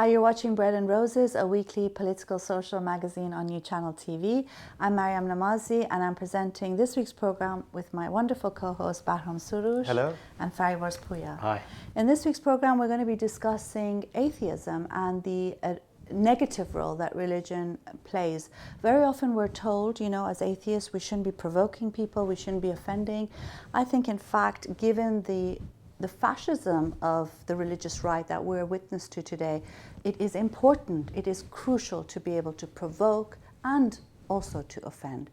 Hi, you're watching Bread and Roses, a weekly political social magazine on New Channel TV. I'm Maryam Namazie and I'm presenting this week's program with my wonderful co-host Bahram Soroush. Hello. And Fariborz Pooya. Hi. In this week's program, we're going to be discussing atheism and the negative role that religion plays. Very often we're told, as atheists, we shouldn't be provoking people, we shouldn't be offending. I think, in fact, given the fascism of the religious right that we're witness to today, it is important, it is crucial to be able to provoke and also to offend.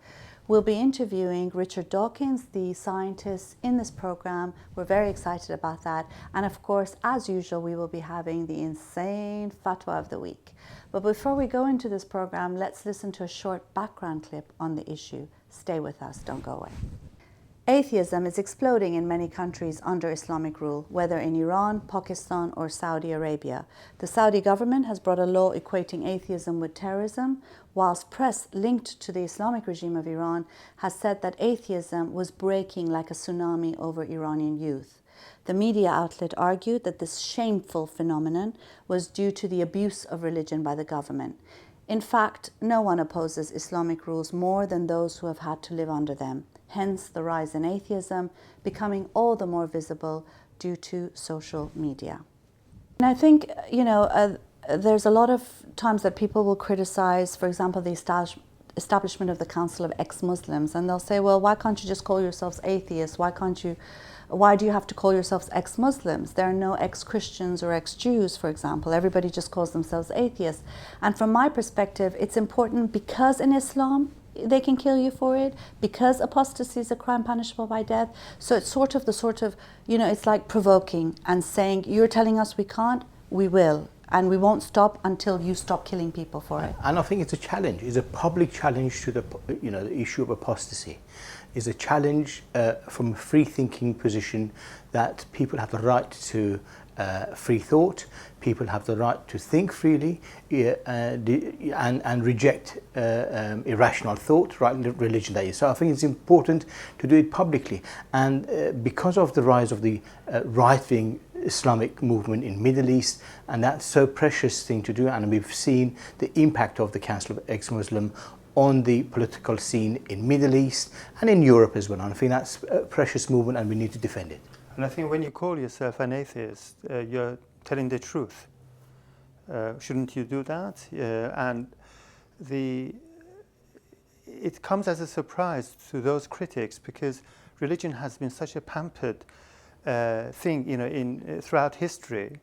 We'll be interviewing Richard Dawkins, the scientist in this program. We're very excited about that. And of course, as usual, we will be having the insane Fatwa of the week. But before we go into this program, let's listen to a short background clip on the issue. Stay with us, don't go away. Atheism is exploding in many countries under Islamic rule, whether in Iran, Pakistan, or Saudi Arabia. The Saudi government has brought a law equating atheism with terrorism, whilst press linked to the Islamic regime of Iran has said that atheism was breaking like a tsunami over Iranian youth. The media outlet argued that this shameful phenomenon was due to the abuse of religion by the government. In fact, no one opposes Islamic rules more than those who have had to live under them. Hence the rise in atheism, becoming all the more visible due to social media. And I think, there's a lot of times that people will criticize, for example, the establishment of the Council of Ex-Muslims, and they'll say, well, why can't you just call yourselves atheists? Why do you have to call yourselves ex-Muslims? There are no ex-Christians or ex-Jews, for example. Everybody just calls themselves atheists. And from my perspective, it's important because in Islam, they can kill you for it, because apostasy is a crime punishable by death. So it's it's like provoking and saying, you're telling us we can't, we will. And we won't stop until you stop killing people for it. And I think it's a challenge. It's a public challenge to the issue of apostasy. It's a challenge from a free-thinking position that people have the right to free thought. People have the right to think freely and reject irrational thought, right in the religion that is. So I think it's important to do it publicly. And because of the rise of the right-wing Islamic movement in Middle East, and that's so precious thing to do, and we've seen the impact of the Council of Ex-Muslim on the political scene in Middle East and in Europe as well. And I think that's a precious movement and we need to defend it. And I think when you call yourself an atheist, you're telling the truth. Shouldn't you do that? It comes as a surprise to those critics because religion has been such a pampered thing, throughout history,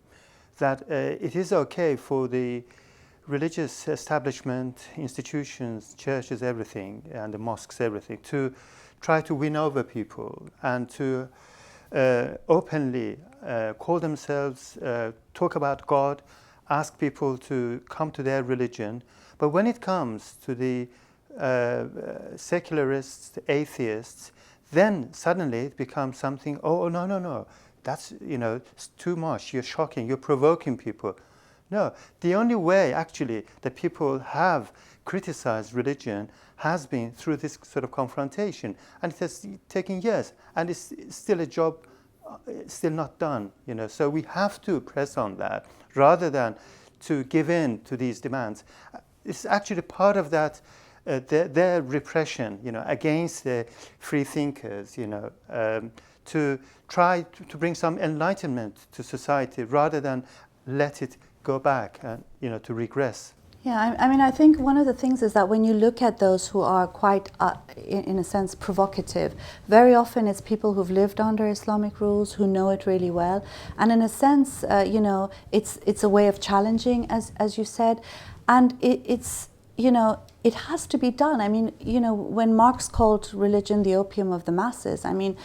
that it is okay for the religious establishment, institutions, churches, everything, and the mosques, everything, to try to win over people and to openly call themselves, talk about God, ask people to come to their religion. But when it comes to the secularists, the atheists, then suddenly it becomes something, oh, no, that's, it's too much, you're shocking, you're provoking people. No, the only way actually that people have criticized religion has been through this sort of confrontation, and it has taken years, and it's still a job still not done. So we have to press on that rather than to give in to these demands. It's actually part of that their repression, against the free thinkers, to try to bring some enlightenment to society rather than let it go back and to regress. Yeah, I think one of the things is that when you look at those who are quite, in a sense, provocative, very often it's people who've lived under Islamic rules, who know it really well, and in a sense, it's a way of challenging, as you said, and it's you know, it has to be done. I mean, you know, when Marx called religion the opium of the masses, I mean,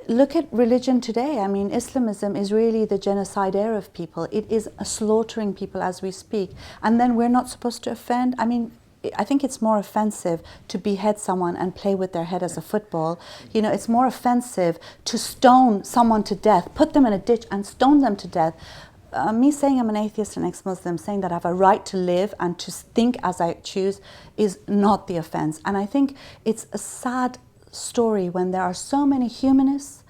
look at religion today. I mean, Islamism is really the genocide of people. It is slaughtering people as we speak. And then we're not supposed to offend. I mean, I think it's more offensive to behead someone and play with their head as a football. You know, it's more offensive to stone someone to death, put them in a ditch and stone them to death. Me saying I'm an atheist and ex-Muslim, saying that I have a right to live and to think as I choose is not the offense. And I think it's a sad story when there are so many humanists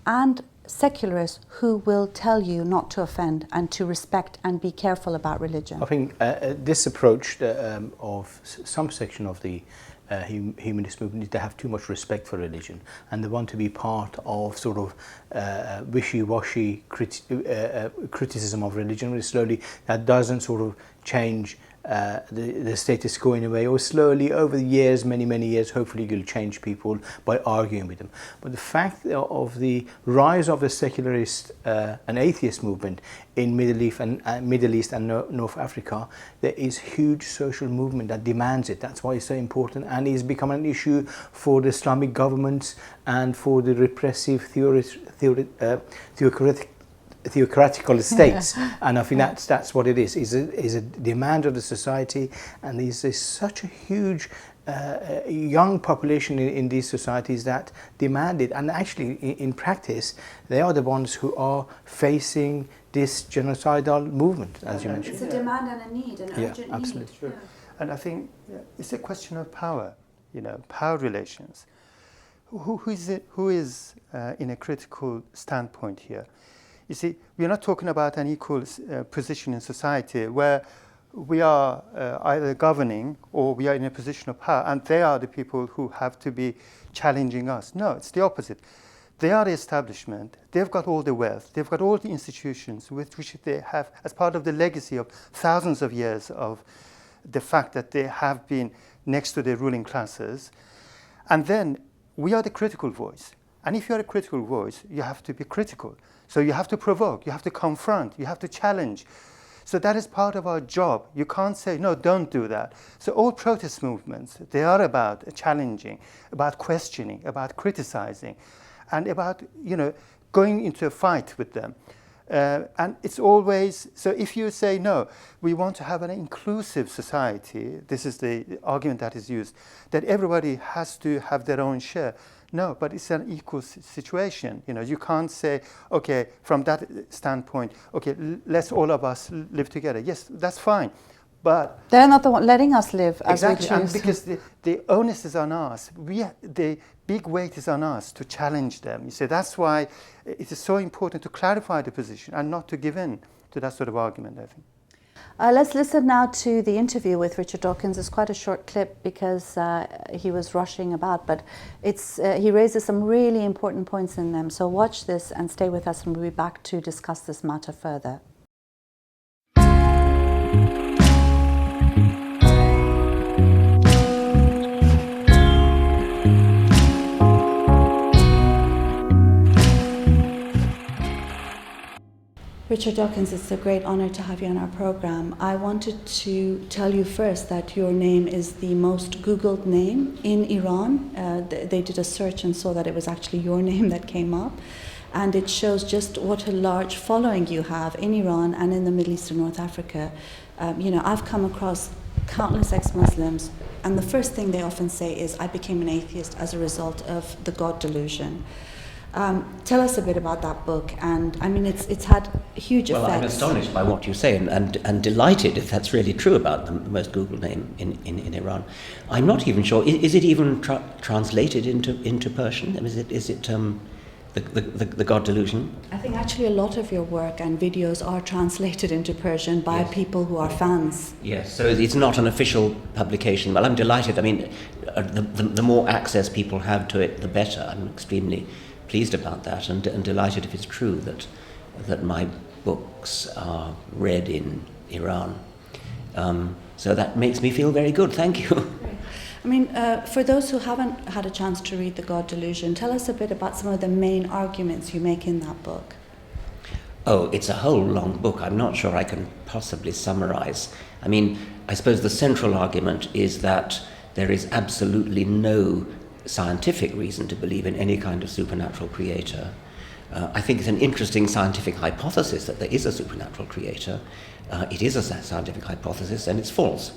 and secularists who will tell you not to offend and to respect and be careful about religion. I think this approach of some section of the humanist movement is to have too much respect for religion, and they want to be part of sort of wishy-washy criticism of religion really slowly that doesn't sort of change the status quo in a way, or slowly over the years, many years, hopefully you'll change people by arguing with them. But the fact of the rise of the secularist and atheist movement in Middle East and North Africa, there is huge social movement that demands it. That's why it's so important, and it's become an issue for the Islamic governments and for the repressive theocratical states. And I think that's what it is a demand of the society, and there's such a huge young population in these societies that demand it, and actually in practice they are the ones who are facing this genocidal movement, as you mentioned. It's a demand and a need, an urgent absolutely. need. Sure. Yeah. And I think it's a question of power, you know, power relations. Who is in a critical standpoint here? You see, we're not talking about an equal position in society where we are either governing or we are in a position of power, and they are the people who have to be challenging us. No, it's the opposite. They are the establishment. They've got all the wealth. They've got all the institutions with which they have, as part of the legacy of thousands of years of the fact that they have been next to the ruling classes. And then we are the critical voice. And if you're a critical voice, you have to be critical. So you have to provoke, you have to confront, you have to challenge. So that is part of our job. You can't say, no, don't do that. So all protest movements, they are about challenging, about questioning, about criticizing, and about, you know, going into a fight with them. And it's always, so if you say, no, we want to have an inclusive society, this is the argument that is used, that everybody has to have their own share. No, but it's an equal situation. You know, you can't say, okay, from that standpoint, okay, let's all of us live together. Yes, that's fine, but They're not the one letting us live as exactly, we choose. and because the onus is on us. The big weight is on us to challenge them. You see, that's why it is so important to clarify the position and not to give in to that sort of argument, I think. Let's listen now to the interview with Richard Dawkins. It's quite a short clip because he was rushing about, but he raises some really important points in them. So watch this and stay with us, and we'll be back to discuss this matter further. Richard Dawkins, it's a great honor to have you on our program. I wanted to tell you first that your name is the most Googled name in Iran. They did a search and saw that it was actually your name that came up. And it shows just what a large following you have in Iran and in the Middle East and North Africa. You know, I've come across countless ex-Muslims, and the first thing they often say is, I became an atheist as a result of the God delusion. Tell us a bit about that book, and I mean, it's had huge effects. Well, I'm astonished by what you say, and delighted if that's really true about the most Googled name in Iran. I'm not even sure. Is it even translated into Persian? Is it the God delusion? I think actually a lot of your work and videos are translated into Persian by people who are fans. Yes, so it's not an official publication. Well, I'm delighted. I mean, the more access people have to it, the better. I'm extremely pleased about that, and delighted if it's true that my books are read in Iran. So that makes me feel very good. Thank you. I mean, for those who haven't had a chance to read The God Delusion, tell us a bit about some of the main arguments you make in that book. Oh, it's a whole long book. I'm not sure I can possibly summarize. I mean, I suppose the central argument is that there is absolutely no scientific reason to believe in any kind of supernatural creator. I think it's an interesting scientific hypothesis that there is a supernatural creator. It is a scientific hypothesis and it's false.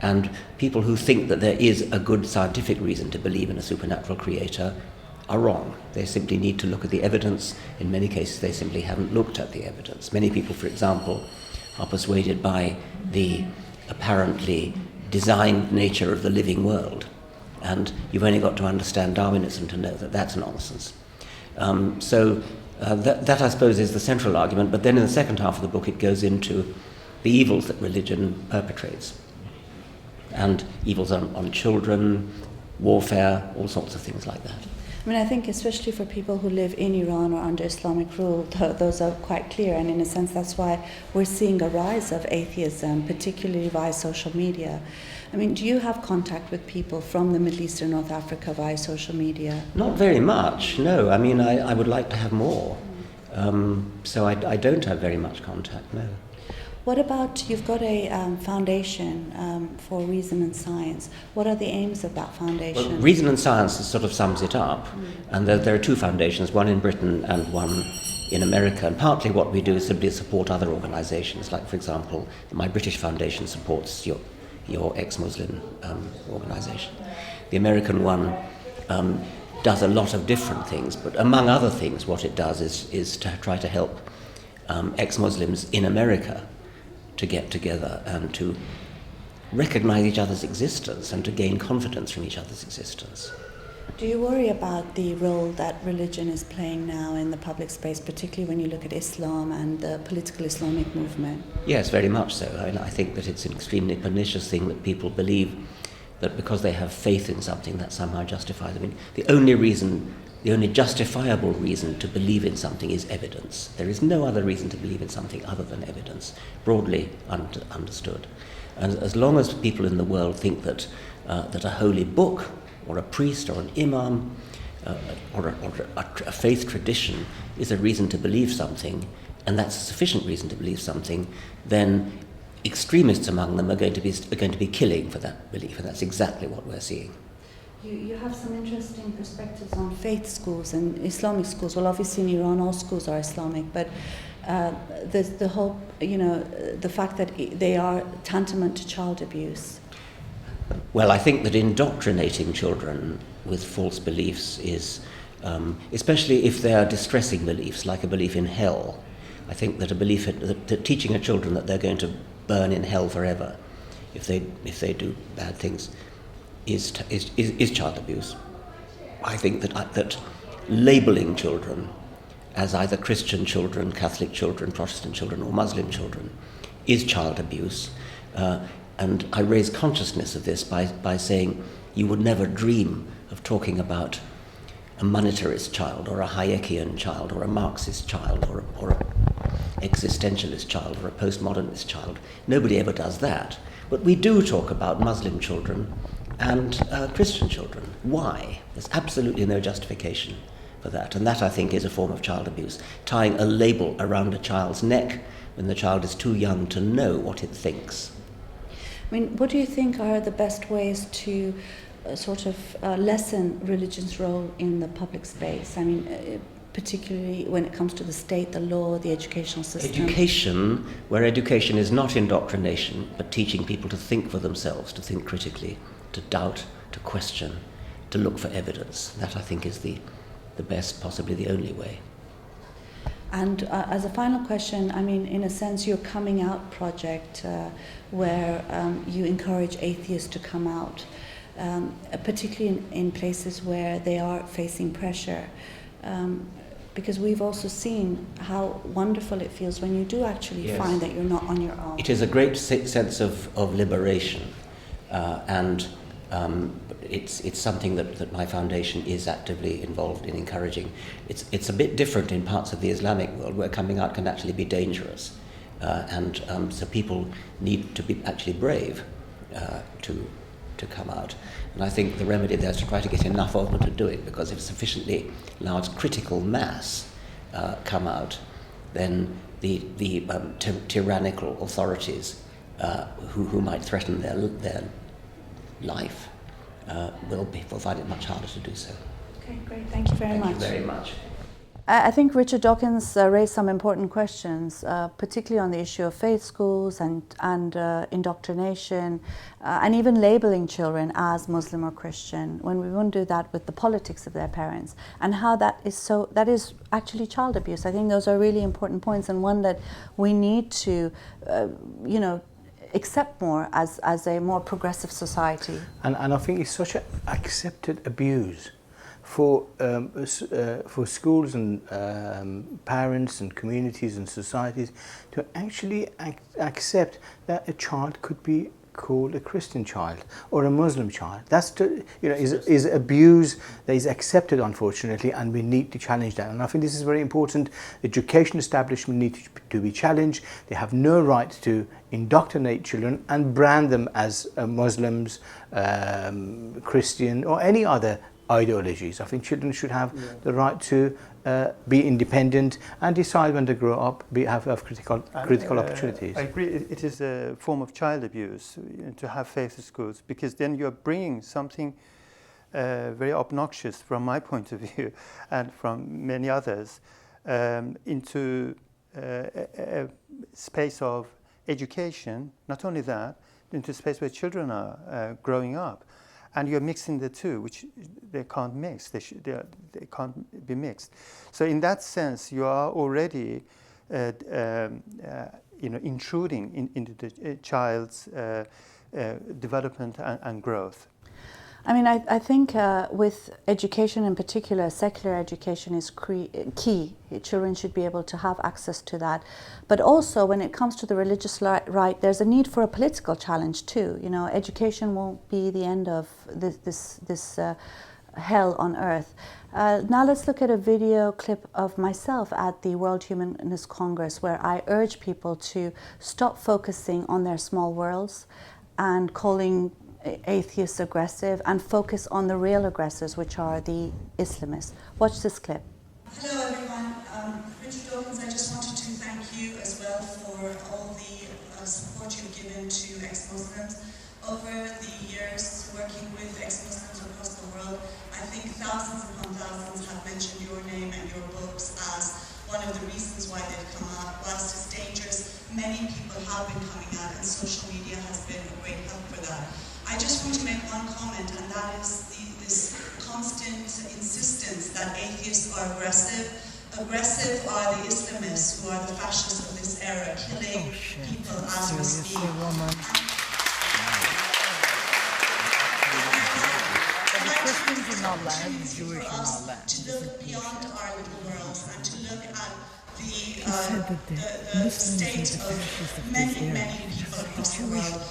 And people who think that there is a good scientific reason to believe in a supernatural creator are wrong. They simply need to look at the evidence. In many cases, they simply haven't looked at the evidence. Many people, for example, are persuaded by the apparently designed nature of the living world. And you've only got to understand Darwinism to know that that's nonsense. That, I suppose, is the central argument. But then in the second half of the book, it goes into the evils that religion perpetrates. And evils on children, warfare, all sorts of things like that. I mean, I think especially for people who live in Iran or under Islamic rule, those are quite clear. And in a sense, that's why we're seeing a rise of atheism, particularly via social media. I mean, do you have contact with people from the Middle East and North Africa via social media? Not very much, no. I mean, I would like to have more. So I don't have very much contact, no. What about, you've got a foundation for reason and science. What are the aims of that foundation? Well, Reason and Science sort of sums it up. And there are two foundations, one in Britain and one in America. And partly what we do is simply support other organizations. Like, for example, my British foundation supports your ex-Muslim organization. The American one does a lot of different things, but among other things, what it does is to try to help ex-Muslims in America to get together and to recognize each other's existence and to gain confidence from each other's existence. Do you worry about the role that religion is playing now in the public space, particularly when you look at Islam and the political Islamic movement? Yes, very much so. I think that it's an extremely pernicious thing that people believe that because they have faith in something that somehow justifies. I mean, the only justifiable reason to believe in something is evidence. There is no other reason to believe in something other than evidence, broadly understood. And as long as people in the world think that a holy book or a priest or an imam or a faith tradition is a reason to believe something, and that's a sufficient reason to believe something, then extremists among them are going to be killing for that belief, and that's exactly what we're seeing. You have some interesting perspectives on faith schools and Islamic schools. Well, obviously in Iran all schools are Islamic, but there's the whole, the fact that they are tantamount to child abuse. Well, I think that indoctrinating children with false beliefs is, especially if they are distressing beliefs, like a belief in hell. I think that that teaching children that they're going to burn in hell forever if they do bad things is child abuse. I think that labeling children as either Christian children, Catholic children, Protestant children, or Muslim children is child abuse. And I raise consciousness of this by saying you would never dream of talking about a monetarist child or a Hayekian child or a Marxist child or an existentialist child or a postmodernist child. Nobody ever does that. But we do talk about Muslim children and Christian children. Why? There's absolutely no justification for that. And that, I think, is a form of child abuse. Tying a label around a child's neck when the child is too young to know what it thinks. I mean, what do you think are the best ways to lessen religion's role in the public space? I mean, particularly when it comes to the state, the law, the educational system. Education, where education is not indoctrination, but teaching people to think for themselves, to think critically, to doubt, to question, to look for evidence. That, I think, is the best, possibly the only way. And as a final question, I mean, in a sense, your coming out project where you encourage atheists to come out, particularly in places where they are facing pressure. Because we've also seen how wonderful it feels when you do actually find that you're not on your own. It is a great sense of liberation, and it's something that my foundation is actively involved in encouraging. It's a bit different in parts of the Islamic world where coming out can actually be dangerous, and so people need to be actually brave to come out. And I think the remedy there is to try to get enough of them to do it, because if sufficiently large critical mass come out, then the tyrannical authorities who might threaten their life will find it much harder to do so. Okay, great. Thank you very much. Thank you very much. I think Richard Dawkins raised some important questions, particularly on the issue of faith schools and indoctrination, and even labeling children as Muslim or Christian, when we won't do that with the politics of their parents, and how that is actually child abuse. I think those are really important points, and one that we need to, accept more as a more progressive society. And I think it's such an accepted abuse for schools and parents and communities and societies to actually accept that a child could be called a Christian child or a Muslim child. That's is abuse that is accepted, unfortunately, and we need to challenge that. And I think this is very important. Education establishment need to be challenged. They have no right to indoctrinate children and brand them as Muslims, Christian, or any other ideologies. I think children should have the right to be independent and decide when to grow up, have critical opportunities. I agree. It is a form of child abuse to have faith schools, because then you're bringing something very obnoxious from my point of view and from many others into a space of education. Not only that, into a space where children are growing up. And you're mixing the two, which they can't mix. They can't be mixed. So in that sense, you are already, intruding into the child's development and growth. I mean, I think with education in particular, secular education is key. Children should be able to have access to that. But also, when it comes to the religious right, there's a need for a political challenge too. Education won't be the end of this hell on earth. Now let's look at a video clip of myself at the World Humanist Congress, where I urge people to stop focusing on their small worlds and calling atheists aggressive, and focus on the real aggressors, which are the Islamists. Watch this clip. Hello everyone, Richard Dawkins, I just wanted to thank you as well for all the support you've given to ex-Muslims. Over the years working with ex-Muslims across the world, I think thousands upon thousands have mentioned your name and your books as one of the reasons why they've come out. Whilst it's dangerous, many people have been coming out, and social media has been a great help for that. I just want to make one comment, and that is this constant insistence that atheists are aggressive. Aggressive are the Islamists, who are the fascists of this era, killing people as we speak. Christians in our land, Jewish in our land. To look beyond our little worlds and to look at the state of many people across the world,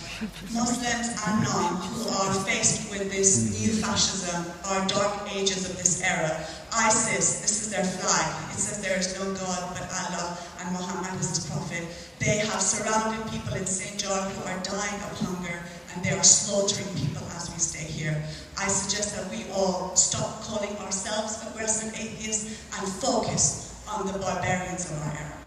Muslims and non, who are faced with this new fascism, our dark ages of this era. ISIS, this is their flag. It says there is no God but Allah and Muhammad is his prophet. They have surrounded people in Sinjar who are dying of hunger, and they are slaughtering people as we stay here. I suggest that we all stop calling ourselves aggressive atheists and focus on the barbarians of our era.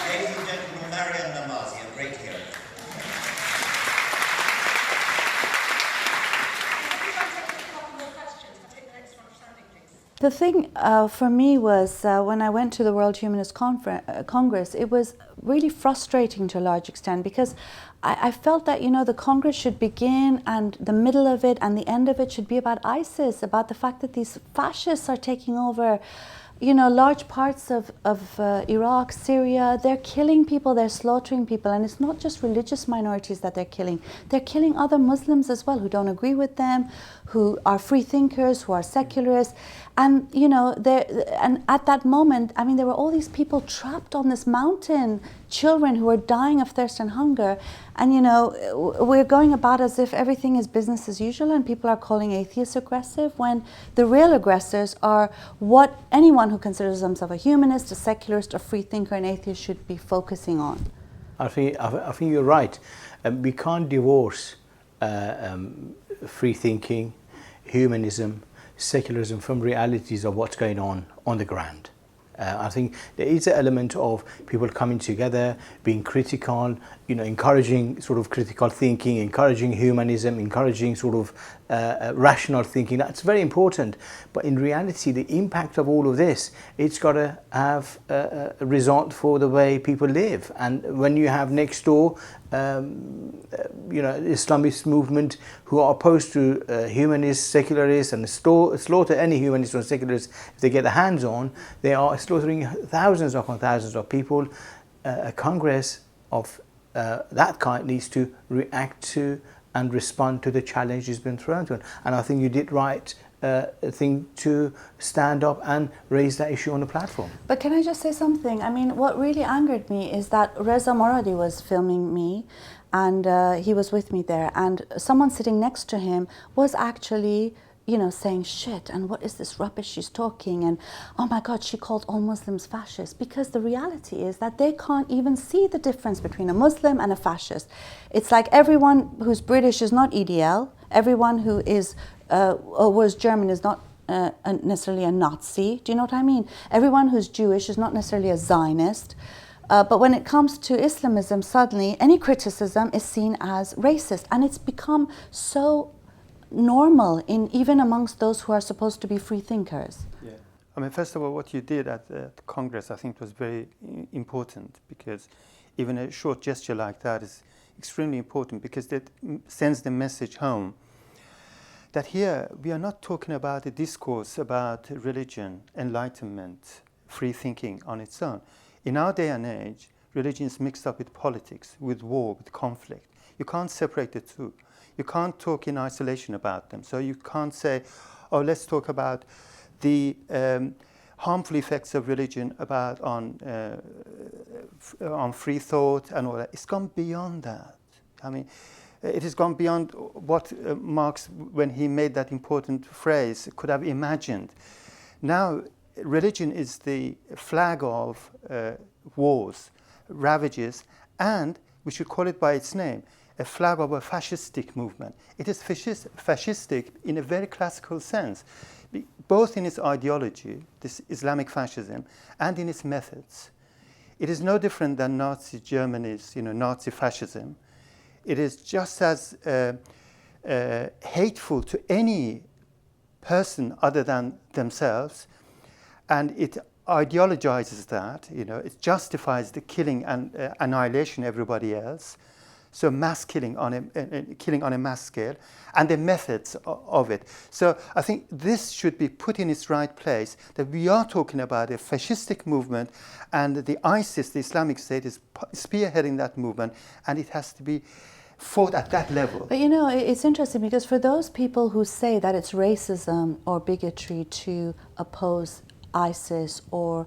Ladies and gentlemen, Maryam Namazie, a great hero. The thing for me was when I went to the World Humanist Congress, it was really frustrating to a large extent, because I felt that, the Congress should begin, and the middle of it and the end of it should be about ISIS, about the fact that these fascists are taking over large parts of Iraq, Syria. They're killing people, they're slaughtering people, and it's not just religious minorities that they're killing other Muslims as well, who don't agree with them, who are free thinkers, who are secularists. And you know, and at that moment, I mean, there were all these people trapped on this mountain, children who were dying of thirst and hunger. And you know, we're going about as if everything is business as usual, and people are calling atheists aggressive, when the real aggressors are what anyone who considers themselves a humanist, a secularist, a free thinker, an atheist should be focusing on. I think you're right. We can't divorce free thinking, humanism, secularism from realities of what's going on the ground. I think there is an element of people coming together, being critical, you know, encouraging sort of critical thinking, encouraging humanism, encouraging sort of rational thinking. That's very important. But in reality, the impact of all of this, it's got to have a result for the way people live. And when you have next door, you know, Islamist movement who are opposed to humanists, secularists, and slaughter any humanists or secularists if they get their hands on, they are slaughtering thousands upon thousands of people. A Congress of that kind needs to react to and respond to the challenges being thrown to it. And I think you did right thing to stand up and raise that issue on the platform. But can I just say something? I mean, what really angered me is that Reza Moradi was filming me, and he was with me there, and someone sitting next to him was actually, you know, saying shit, and what is this rubbish she's talking, and oh my God, she called all Muslims fascists, because the reality is that they can't even see the difference between a Muslim and a fascist. It's like everyone who's British is not EDL, everyone who is or was German is not necessarily a Nazi. Do you know what I mean? Everyone who's Jewish is not necessarily a Zionist. But when it comes to Islamism, suddenly any criticism is seen as racist, and it's become so normal even amongst those who are supposed to be free thinkers. Yeah. I mean, first of all, what you did at the Congress, I think, was very important, because even a short gesture like that is extremely important, because it sends the message home that here we are not talking about a discourse about religion, enlightenment, free thinking on its own. In our day and age, religion is mixed up with politics, with war, with conflict. You can't separate the two. You can't talk in isolation about them. So you can't say, oh, let's talk about the harmful effects of religion on free thought and all that. It's gone beyond that. I mean, it has gone beyond what Marx, when he made that important phrase, could have imagined. Now, religion is the flag of wars, ravages, and we should call it by its name, a flag of a fascistic movement. It is fascistic in a very classical sense, both in its ideology, this Islamic fascism, and in its methods. It is no different than Nazi Germany's, Nazi fascism. It is just as hateful to any person other than themselves, and it ideologizes that. It justifies the killing and annihilation of everybody else. So mass killing on a mass scale, and the methods of it. So I think this should be put in its right place, that we are talking about a fascistic movement, and the ISIS, the Islamic State, is spearheading that movement, and it has to be fought at that level. But it's interesting, because for those people who say that it's racism or bigotry to oppose ISIS or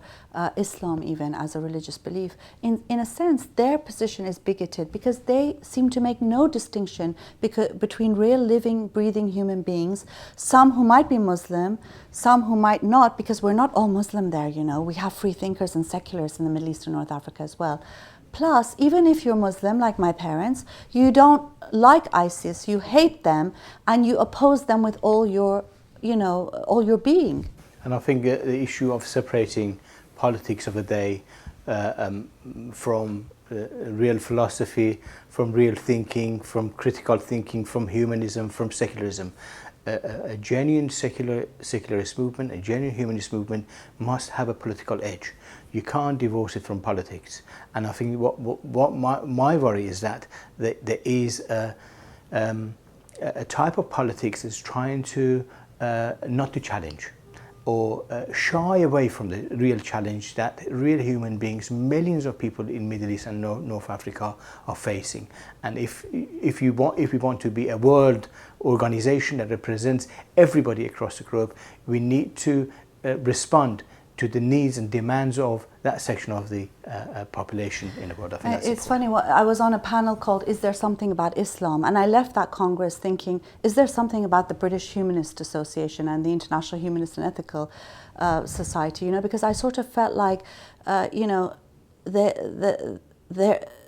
Islam even as a religious belief, in a sense their position is bigoted, because they seem to make no distinction between real living, breathing human beings, some who might be Muslim, some who might not, because we're not all Muslim there, we have free thinkers and secularists in the Middle East and North Africa as well. Plus, even if you're Muslim, like my parents, you don't like ISIS, you hate them, and you oppose them with all your being. And I think the issue of separating politics of the day from real philosophy, from real thinking, from critical thinking, from humanism, from secularism. A genuine secularist movement, a genuine humanist movement must have a political edge. You can't divorce it from politics. And I think what my worry is that there is a type of politics that's trying to not to challenge, or shy away from the real challenge that real human beings, millions of people in Middle East and North Africa are facing. And if we want to be a world organization that represents everybody across the globe, we need to respond to the needs and demands of that section of the population in the world. I think that's it's important. funny, I was on a panel called Is There Something About Islam? And I left that Congress thinking, is there something about the British Humanist Association and the International Humanist and Ethical Society? You know, because I sort of felt like, you know,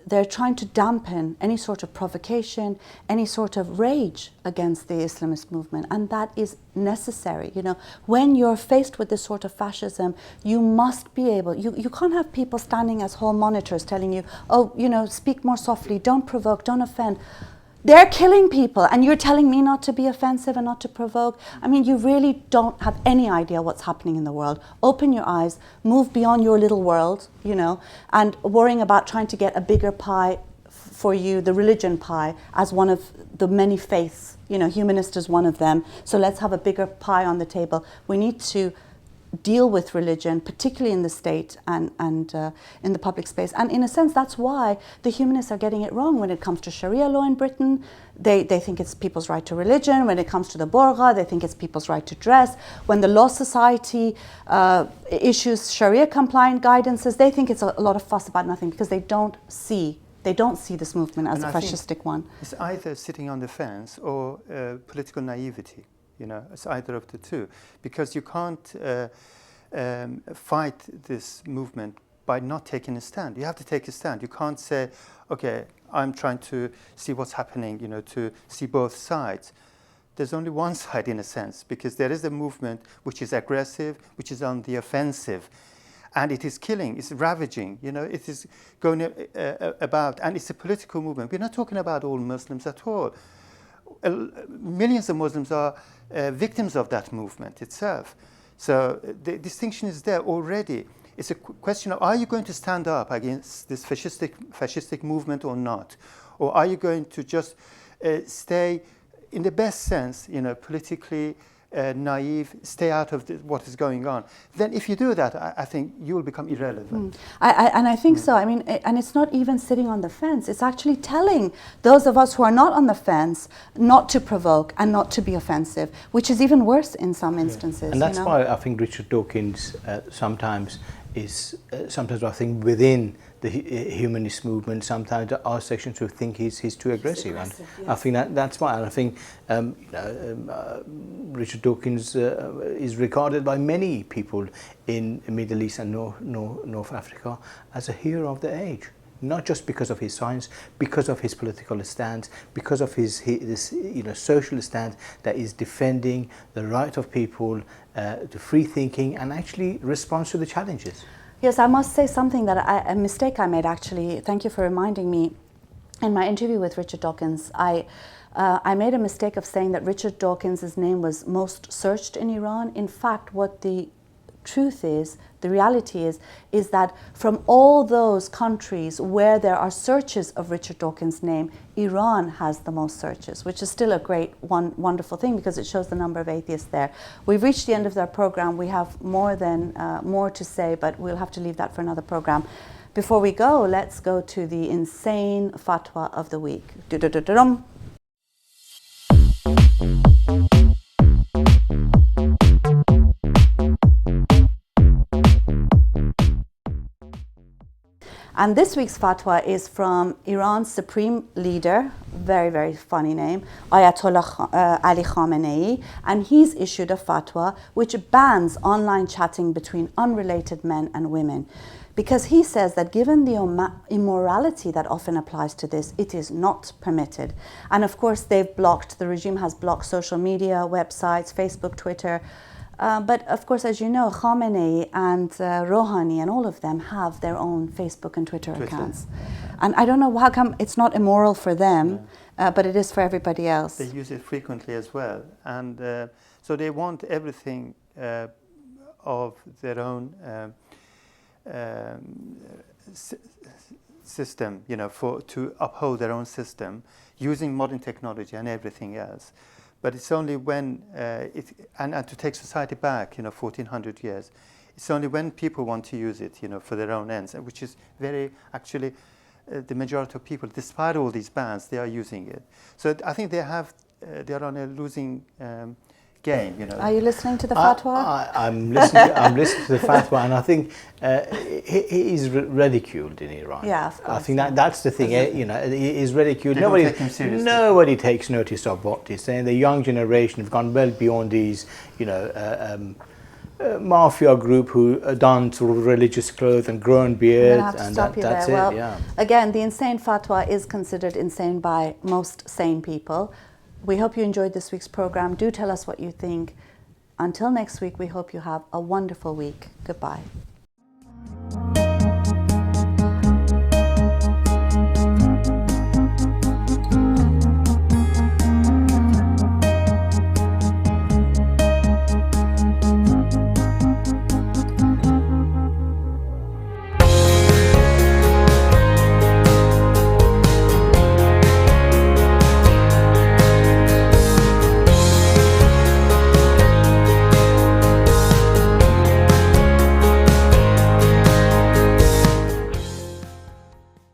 they're trying to dampen any sort of provocation, any sort of rage against the Islamist movement, and that is necessary. You know, when you're faced with this sort of fascism, you must be able, you can't have people standing as hall monitors telling you, oh, you know, speak more softly, don't provoke, don't offend. They're killing people, and you're telling me not to be offensive and not to provoke. I mean, you really don't have any idea what's happening in the world. Open your eyes, move beyond your little world, you know, and worrying about trying to get a bigger pie for you, the religion pie, as one of the many faiths. You know, humanist is one of them. So let's have a bigger pie on the table. We need to deal with religion, particularly in the state and in the public space. And in a sense, that's why the humanists are getting it wrong when it comes to Sharia law in Britain. They think it's people's right to religion. When it comes to the burqa, they think it's people's right to dress. When the Law Society issues Sharia compliant guidances, they think it's a lot of fuss about nothing, because they don't see this movement as a fascistic one. It's either sitting on the fence or political naivety. You know, it's either of the two, because you can't fight this movement by not taking a stand. You have to take a stand. You can't say, okay, I'm trying to see what's happening, you know, to see both sides. There's only one side in a sense, because there is a movement which is aggressive, which is on the offensive, and it is killing, it's ravaging, you know, it is going about, and it's a political movement. We're not talking about all Muslims at all. Millions of Muslims are victims of that movement itself. So the distinction is there already. It's a question of, are you going to stand up against this fascistic movement or not? Or are you going to just stay, in the best sense, you know, politically naive, stay out of what is going on? Then if you do that, I think you will become irrelevant. And I think so. I mean, and it's not even sitting on the fence. It's actually telling those of us who are not on the fence not to provoke and not to be offensive, which is even worse in some instances. And that's, you know? why I think Richard Dawkins sometimes I think within the humanist movement, sometimes there are sections who think he's too aggressive. And yes. I think that's why. And I think Richard Dawkins is regarded by many people in the Middle East and North Africa as a hero of the age. Not just because of his science, because of his political stance, because of his social stance that is defending the right of people to free thinking and actually responds to the challenges. Yes, I must say something a mistake I made actually. Thank you for reminding me. In my interview with Richard Dawkins, I made a mistake of saying that Richard Dawkins' name was most searched in Iran. In fact, what the truth is, the reality is that from all those countries where there are searches of Richard Dawkins' name, Iran has the most searches, which is still a great, wonderful thing, because it shows the number of atheists there. We've reached the end of our program. We have more to say, but we'll have to leave that for another program. Before we go, let's go to the insane fatwa of the week. Du-du-du-du-dum. And this week's fatwa is from Iran's supreme leader, very, very funny name, Ayatollah Ali Khamenei, and he's issued a fatwa which bans online chatting between unrelated men and women, because he says that given the immorality that often applies to this, it is not permitted. And of course, the regime has blocked social media, websites, Facebook, Twitter. But of course, as you know, Khamenei and Rouhani and all of them have their own Facebook and Twitter accounts. And I don't know how come it's not immoral for them, but it is for everybody else. They use it frequently as well. And so they want everything of their own system, you know, to uphold their own system using modern technology and everything else. But it's only when, and to take society back, 1400 years, it's only when people want to use it, for their own ends, which is actually, the majority of people, despite all these bans, they are using it. So I think they are on a losing game. Are you listening to the fatwa? I'm listening to the fatwa, and I think he is ridiculed in Iran. Yeah, of course. I think that's the thing. He is ridiculed. They don't take him seriously. Nobody takes notice of what he's saying. The young generation have gone well beyond these, mafia group who don sort of religious clothes and grown beards, and that's it. Well, yeah. Again, the insane fatwa is considered insane by most sane people. We hope you enjoyed this week's program. Do tell us what you think. Until next week, we hope you have a wonderful week. Goodbye.